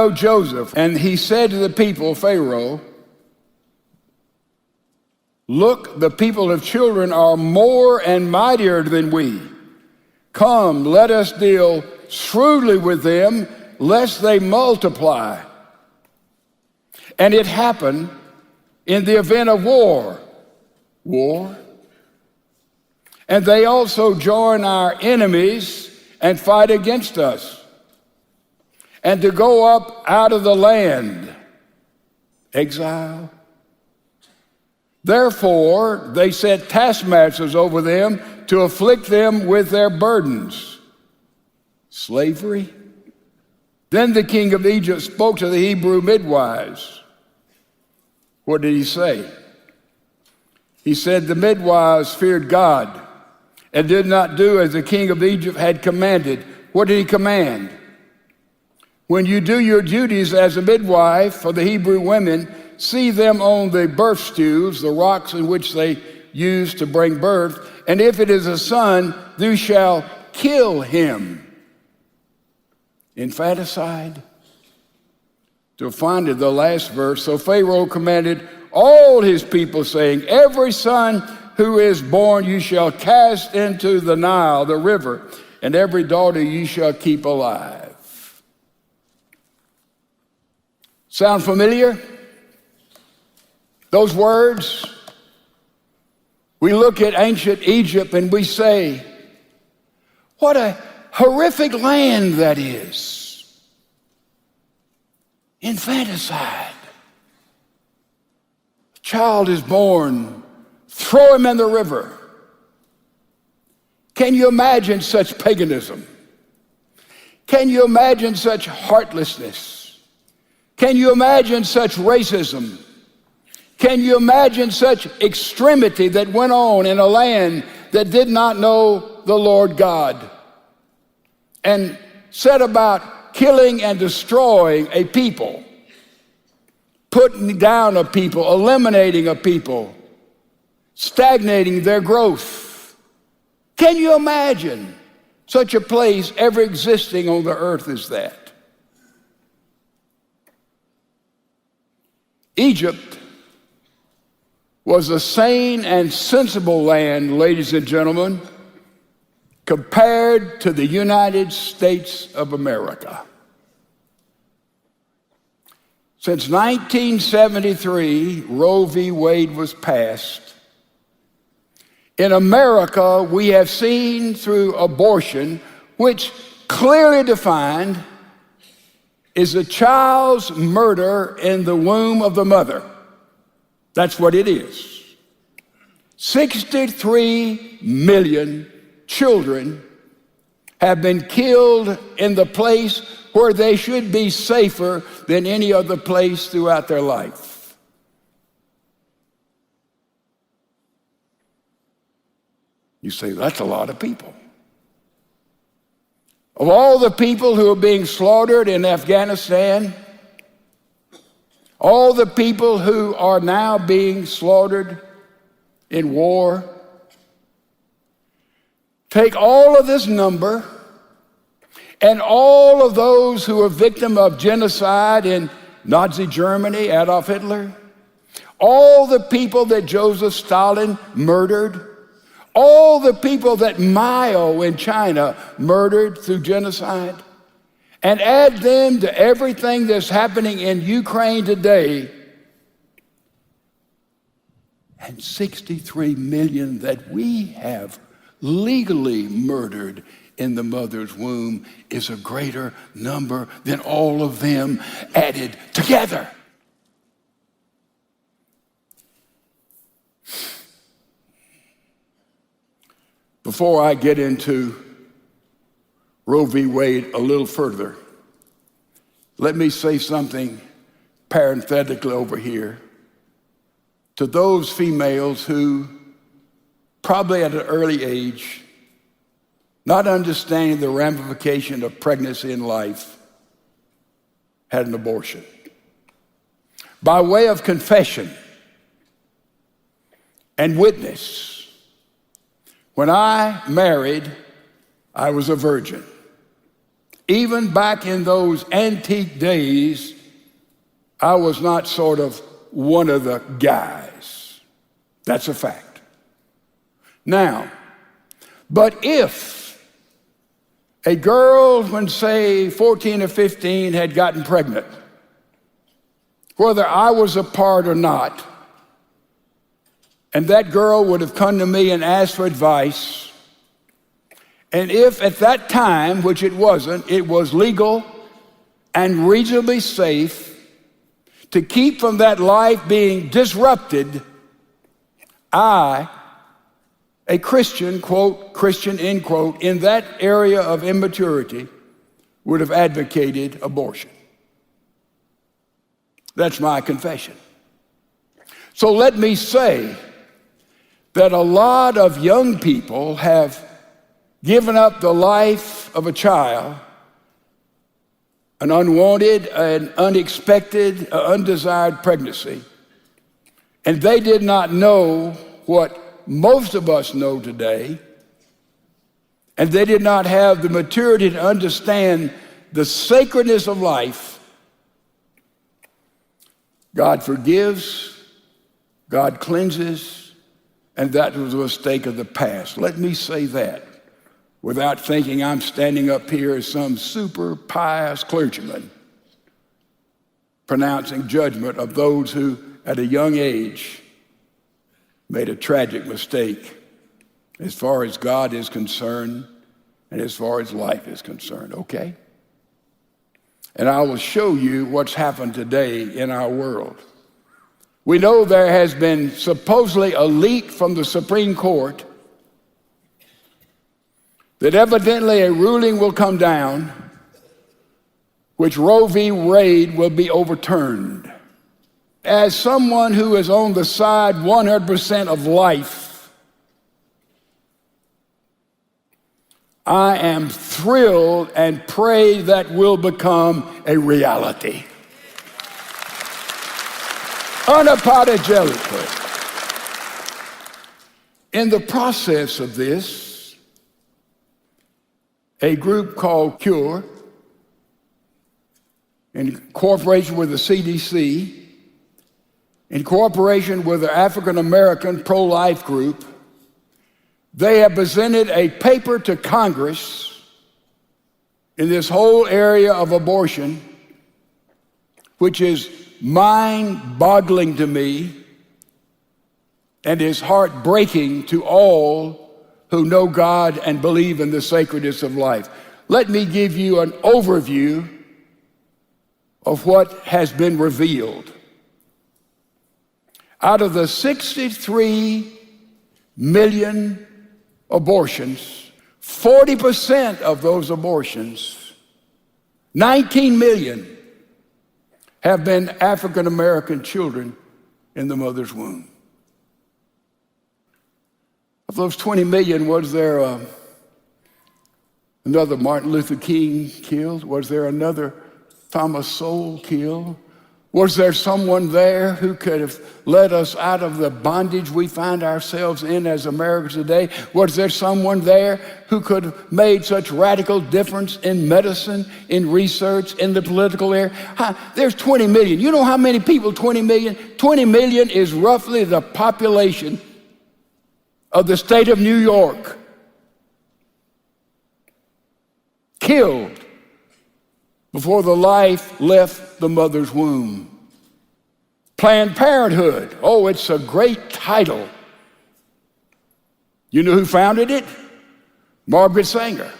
know Joseph, and he said to the people, Pharaoh, look, the people of children are more and mightier than we. Come, let us deal shrewdly with them, lest they multiply. And it happened in the event of war. And they also join our enemies and fight against us, and to go up out of the land, exile. Therefore, they set taskmasters over them to afflict them with their burdens. Slavery. Then the king of Egypt spoke to the Hebrew midwives. What did he say? He said the midwives feared God and did not do as the king of Egypt had commanded. What did he command? When you do your duties as a midwife for the Hebrew women, see them on the birth stools, the rocks in which they use to bring birth, and if it is a son, you shall kill him. Infanticide. To find it, the last verse. So Pharaoh commanded all his people, saying, every son who is born you shall cast into the Nile, the river, and every daughter you shall keep alive. Sound familiar? Those words? We look at ancient Egypt and we say, what a horrific land that is. Infanticide. A child is born, throw him in the river. Can you imagine such paganism? Can you imagine such heartlessness? Can you imagine such racism? Can you imagine such extremity that went on in a land that did not know the Lord God and set about killing and destroying a people, putting down a people, eliminating a people, stagnating their growth? Can you imagine such a place ever existing on the earth as that? Egypt was a sane and sensible land, ladies and gentlemen, compared to the United States of America. Since 1973, Roe v. Wade was passed. In America, we have seen through abortion, which clearly defined is a child's murder in the womb of the mother. That's what it is. 63 million children have been killed in the place where they should be safer than any other place throughout their life. You say, that's a lot of people. Of all the people who are being slaughtered in Afghanistan, all the people who are now being slaughtered in war, take all of this number and all of those who are victim of genocide in Nazi Germany, Adolf Hitler, all the people that Joseph Stalin murdered, all the people that Mao in China murdered through genocide, and add them to everything that's happening in Ukraine today, and 63 million that we have legally murdered in the mother's womb is a greater number than all of them added together. Before I get into Roe v. Wade a little further, let me say something parenthetically over here to those females who probably at an early age, not understanding the ramification of pregnancy and life, had an abortion. By way of confession and witness, when I married, I was a virgin. Even back in those antique days, I was not sort of one of the guys. That's a fact. Now, but if a girl, when say 14 or 15, had gotten pregnant, whether I was a part or not, and that girl would have come to me and asked for advice, and if at that time, which it wasn't, it was legal and reasonably safe to keep from that life being disrupted, I, a Christian, quote, Christian, end quote, in that area of immaturity, would have advocated abortion. That's my confession. So let me say that a lot of young people have given up the life of a child, an unwanted, an unexpected, undesired pregnancy, and they did not know what most of us know today, and they did not have the maturity to understand the sacredness of life. God forgives, God cleanses, and that was a mistake of the past. Let me say that without thinking I'm standing up here as some super pious clergyman pronouncing judgment of those who, at a young age, made a tragic mistake as far as God is concerned and as far as life is concerned, okay? And I will show you what's happened today in our world. We know there has been supposedly a leak from the Supreme Court that evidently a ruling will come down which Roe v. Wade will be overturned. As someone who is on the side 100% of life, I am thrilled and pray that will become a reality. Unapologetically. In the process of this, a group called CURE, in cooperation with the CDC, in cooperation with the African American pro-life group, they have presented a paper to Congress in this whole area of abortion, which is mind-boggling to me and is heartbreaking to all who know God and believe in the sacredness of life. Let me give you an overview of what has been revealed. Out of the 63 million abortions, 40% of those abortions, 19 million, have been African American children in the mother's womb. Of those 20 million, was there another Martin Luther King killed? Was there another Thomas Sowell killed? Was there someone there who could have led us out of the bondage we find ourselves in as Americans today? Was there someone there who could have made such radical difference in medicine, in research, in the political area? There's 20 million. You know how many people 20 million? 20 million is roughly the population of the state of New York. Killed before the life left the mother's womb. Planned Parenthood. Oh, it's a great title. You know who founded it? Margaret Sanger.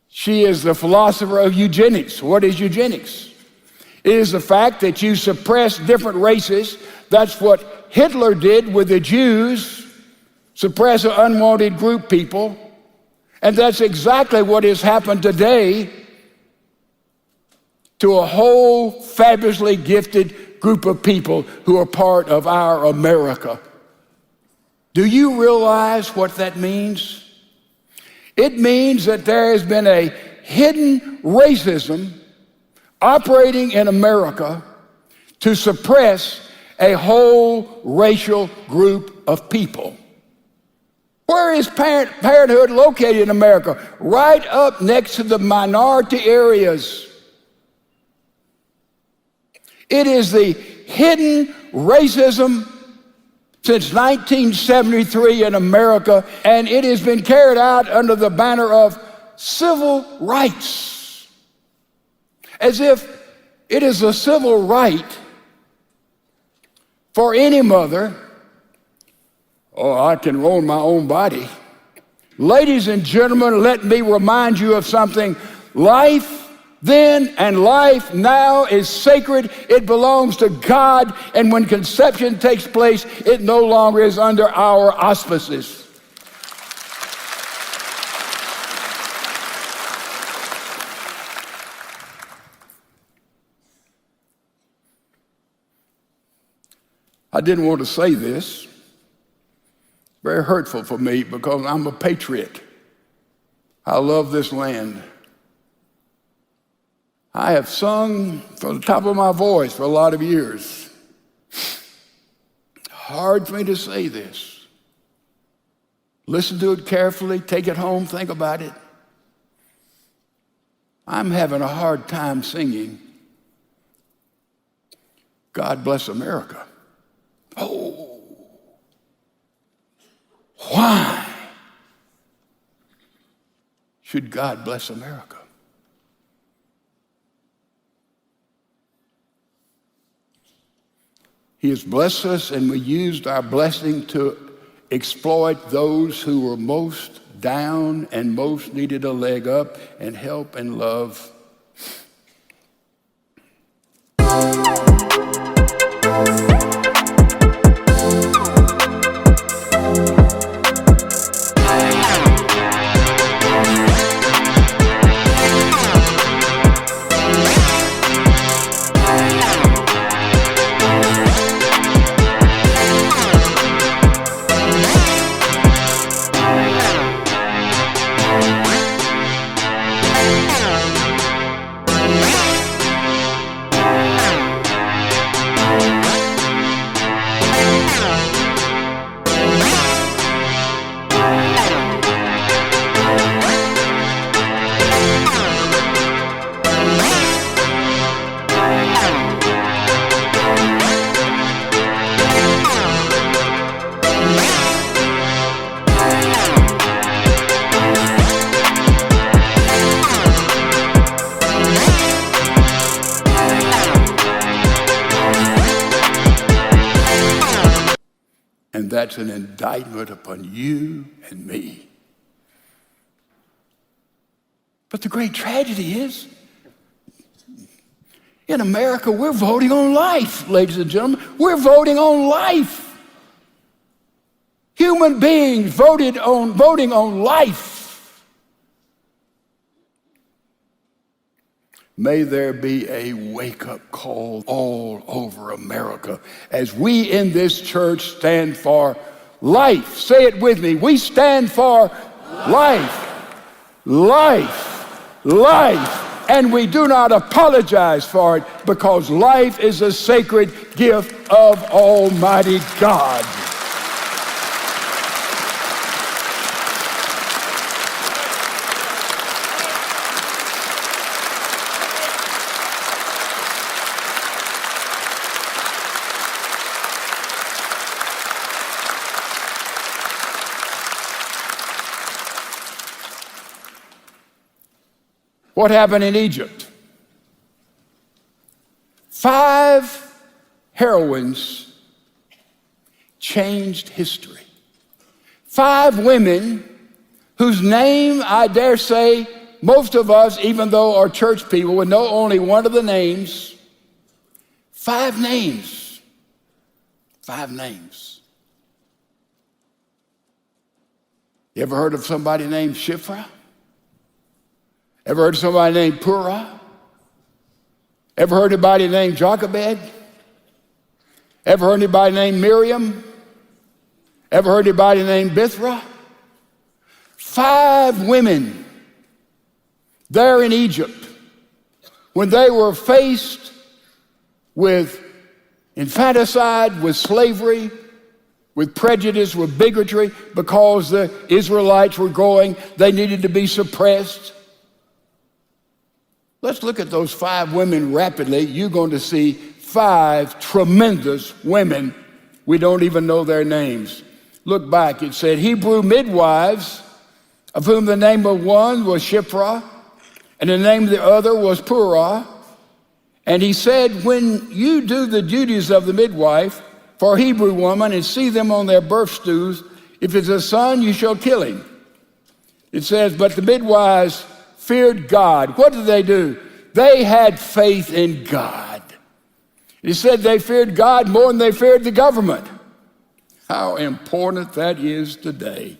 She is the philosopher of eugenics. What is eugenics? It is the fact that you suppress different races. That's what Hitler did with the Jews, suppress an unwanted group people. And that's exactly what has happened today to a whole fabulously gifted group of people who are part of our America. Do you realize what that means? It means that there has been a hidden racism operating in America to suppress a whole racial group of people. Where is parenthood located in America? Right up next to the minority areas. It is the hidden racism since 1973 in America, and it has been carried out under the banner of civil rights, as if it is a civil right for any mother. Oh, I can own my own body. Ladies and gentlemen, let me remind you of something. Life then and life now is sacred. It belongs to God, and when conception takes place, it no longer is under our auspices. I didn't want to say this. Very hurtful for me because I'm a patriot. I love this land. I have sung from the top of my voice for a lot of years. Hard for me to say this. Listen to it carefully, take it home, think about it. I'm having a hard time singing God Bless America. Oh, why should God bless America? He has blessed us, and we used our blessing to exploit those who were most down and most needed a leg up and help and love. That's an indictment upon you and me. But the great tragedy is, in America, we're voting on life, ladies and gentlemen. We're voting on life. Human beings voting on life. May there be a wake-up call all over America as we in this church stand for life. Say it with me. We stand for life, life, life. And we do not apologize for it because life is a sacred gift of Almighty God. What happened in Egypt? 5 heroines changed history. 5 women whose name, I dare say, most of us, even though our church people, would know only one of the names. 5 names. 5 names. You ever heard of somebody named Shiphrah? Ever heard of somebody named Purah? Ever heard of anybody named Jochebed? Ever heard of anybody named Miriam? Ever heard of anybody named Bithra? 5 women there in Egypt, when they were faced with infanticide, with slavery, with prejudice, with bigotry, because the Israelites were growing. They needed to be suppressed. Let's look at those 5 women rapidly. You're going to see 5 tremendous women. We don't even know their names. Look back. It said, Hebrew midwives, of whom the name of one was Shiphrah, and the name of the other was Puah. And he said, when you do the duties of the midwife for a Hebrew woman and see them on their birth stools, if it's a son, you shall kill him. It says, but the midwives feared God. What did they do? They had faith in God. It said they feared God more than they feared the government. How important that is today.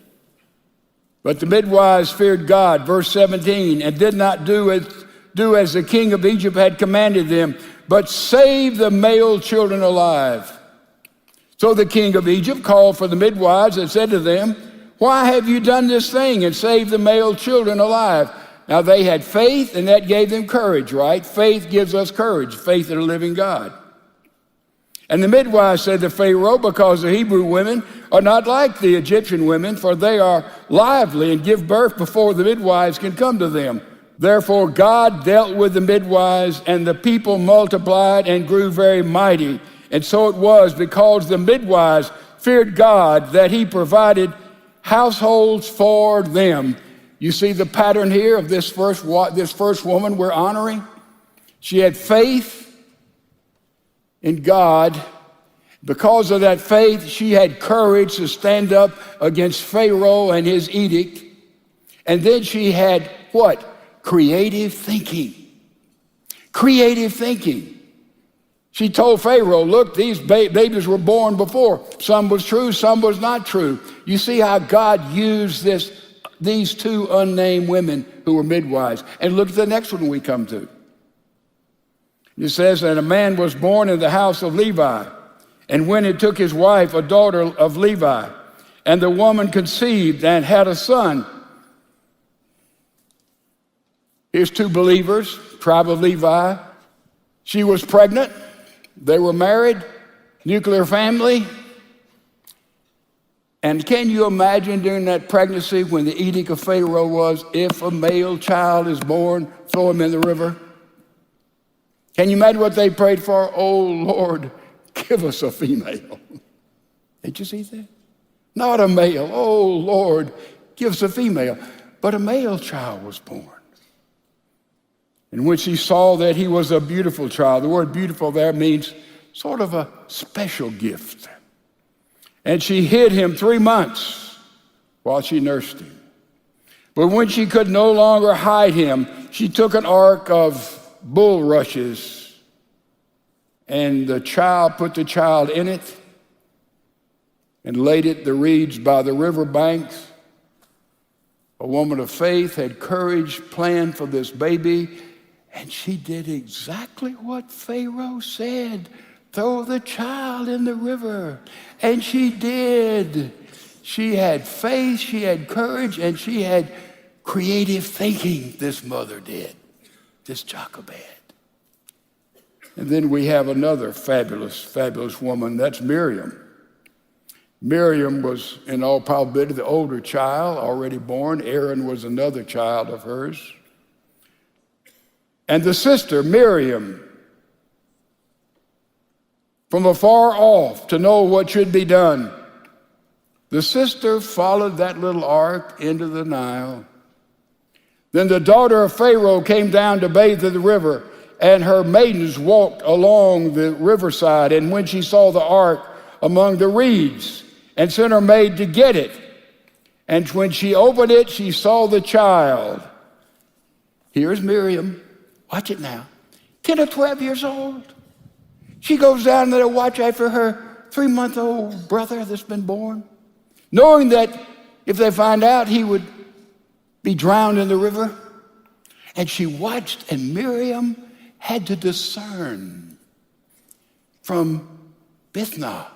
But the midwives feared God, verse 17, and did not do as the king of Egypt had commanded them, but saved the male children alive. So the king of Egypt called for the midwives and said to them, why have you done this thing and saved the male children alive? Now they had faith, and that gave them courage, right? Faith gives us courage, faith in a living God. And the midwives said to Pharaoh, because the Hebrew women are not like the Egyptian women, for they are lively and give birth before the midwives can come to them. Therefore God dealt with the midwives, and the people multiplied and grew very mighty. And so it was, because the midwives feared God, that he provided households for them. You see the pattern here of this first woman we're honoring? She had faith in God. Because of that faith, she had courage to stand up against Pharaoh and his edict. And then she had what? Creative thinking. Creative thinking. She told Pharaoh, look, these babies were born before. Some was true, some was not true. You see how God used these 2 unnamed women who were midwives. And look at the next one we come to. It says, and a man was born in the house of Levi, and when he took his wife, a daughter of Levi, and the woman conceived and had a son. Here's 2 believers, tribe of Levi. She was pregnant. They were married, nuclear family. And can you imagine during that pregnancy when the edict of Pharaoh was, if a male child is born, throw him in the river? Can you imagine what they prayed for? Oh, Lord, give us a female. Did you see that? Not a male. Oh, Lord, give us a female. But a male child was born. And when she saw that he was a beautiful child, the word beautiful there means sort of a special gift. And she hid him 3 months while she nursed him. But when she could no longer hide him, she took an ark of bulrushes and put the child in it and laid it the reeds by the river banks. A woman of faith had courage, planned for this baby, and she did exactly what Pharaoh said. Throw the child in the river. And she did. She had faith, she had courage, and she had creative thinking, this mother did, this Jochebed. And then we have another fabulous, fabulous woman. That's Miriam. Miriam was, in all probability, the older child, already born. Aaron was another child of hers. And the sister, Miriam, from afar off to know what should be done, the sister followed that little ark into the Nile. Then the daughter of Pharaoh came down to bathe in the river, and her maidens walked along the riverside. And when she saw the ark among the reeds, and sent her maid to get it, and when she opened it, she saw the child. Here's Miriam. Watch it now. 10 or 12 years old. She goes down there to watch after her 3-month-old brother that's been born, knowing that if they find out, he would be drowned in the river. And she watched, and Miriam had to discern from Bithnah.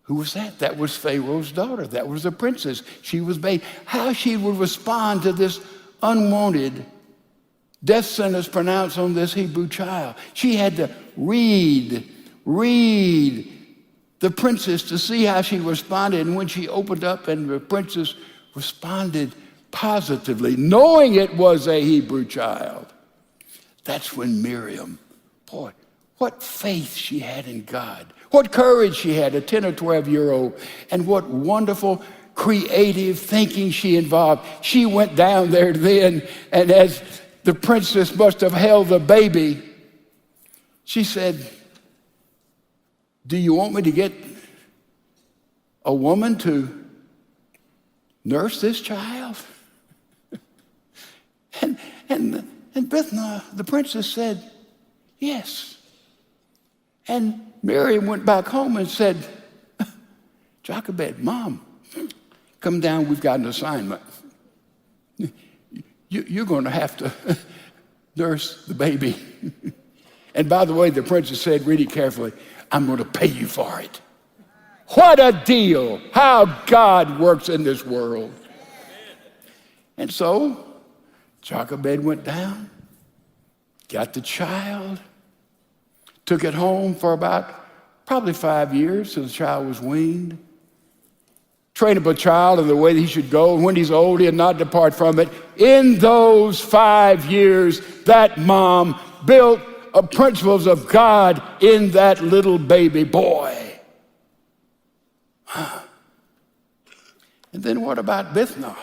Who was that? That was Pharaoh's daughter. That was the princess. She was bathed. How she would respond to this unwanted death sentence pronounced on this Hebrew child. She had to read the the princess to see how she responded. And when she opened up and the princess responded positively, knowing it was a Hebrew child, that's when Miriam, boy, what faith she had in God, what courage she had, a 10 or 12-year-old, and what wonderful creative thinking she involved. She went down there then, and as the princess must have held the baby, she said, "Do you want me to get a woman to nurse this child?" And Bethna, the princess, said, "Yes." And Miriam went back home and said, "Jochebed, Mom, come down, we've got an assignment. You're going to have to nurse the baby." And by the way, the princess said really carefully, "I'm going to pay you for it." What a deal. How God works in this world. And so Jochebed went down, got the child, took it home for about probably 5 years till the child was weaned. Train up a child in the way that he should go, and when he's old, he'll not depart from it. In those 5 years, that mom built principles of God in that little baby boy. And then what about Bithna?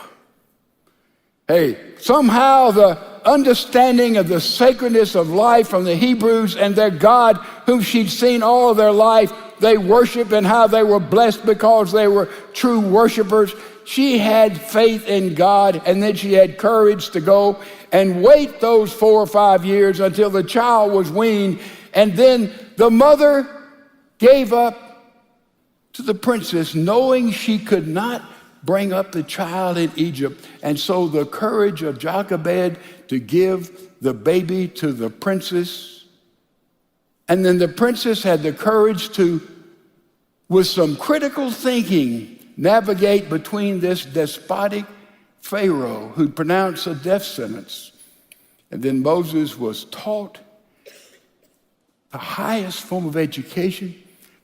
Hey, somehow the understanding of the sacredness of life from the Hebrews and their God, whom she'd seen all of their life, they worshiped, and how they were blessed because they were true worshipers. She had faith in God, and then she had courage to go and wait those 4 or 5 years until the child was weaned. And then the mother gave up to the princess, knowing she could not bring up the child in Egypt. And so the courage of Jochebed to give the baby to the princess. And then the princess had the courage to, with some critical thinking, navigate between this despotic Pharaoh who pronounced a death sentence. And then Moses was taught the highest form of education,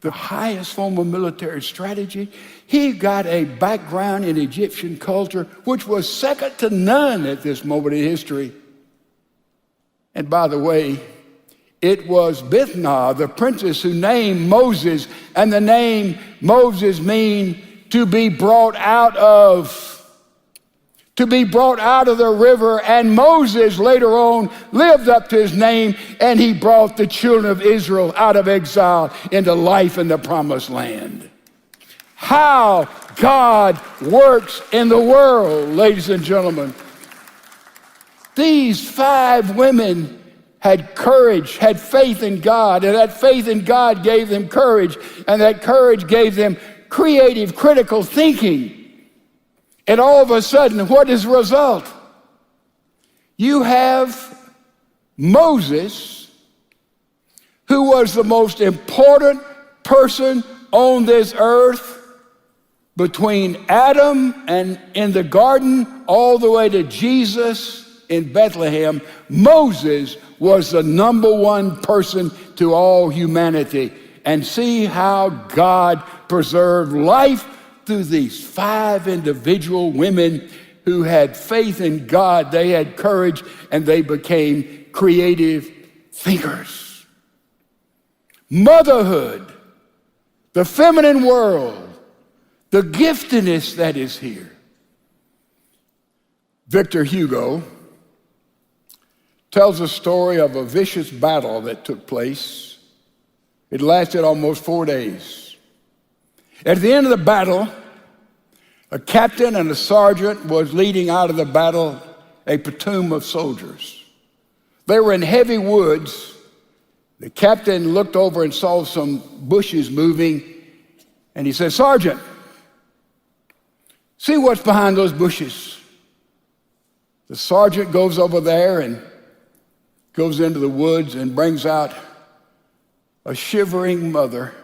the highest form of military strategy. He got a background in Egyptian culture, which was second to none at this moment in history. And by the way, it was Bithna, the princess, who named Moses, and the name Moses means to be brought out of. To be brought out of the river. And Moses later on lived up to his name, and he brought the children of Israel out of exile into life in the promised land. How God works in the world, ladies and gentlemen. These 5 women had courage, had faith in God, and that faith in God gave them courage, and that courage gave them creative, critical thinking. And all of a sudden, what is the result? You have Moses, who was the most important person on this earth, between Adam and in the garden all the way to Jesus in Bethlehem. Moses was the number 1 person to all humanity. And see how God preserved life through these 5 individual women who had faith in God. They had courage, and they became creative thinkers. Motherhood, the feminine world, the giftedness that is here. Victor Hugo tells a story of a vicious battle that took place. It lasted almost 4 days. At the end of the battle, a captain and a sergeant was leading out of the battle a platoon of soldiers. They were in heavy woods. The captain looked over and saw some bushes moving, and he said, "Sergeant, see what's behind those bushes." The sergeant goes over there and goes into the woods and brings out a shivering mother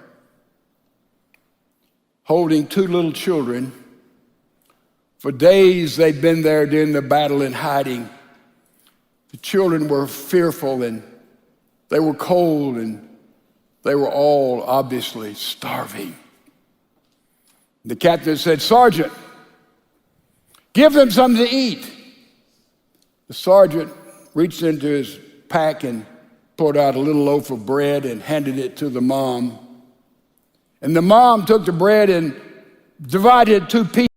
holding 2 little children. For days they'd been there during the battle in hiding. The children were fearful, and they were cold, and they were all obviously starving. The captain said, "Sergeant, give them something to eat." The sergeant reached into his pack and pulled out a little loaf of bread and handed it to the mom. And the mom took the bread and divided it 2 pieces.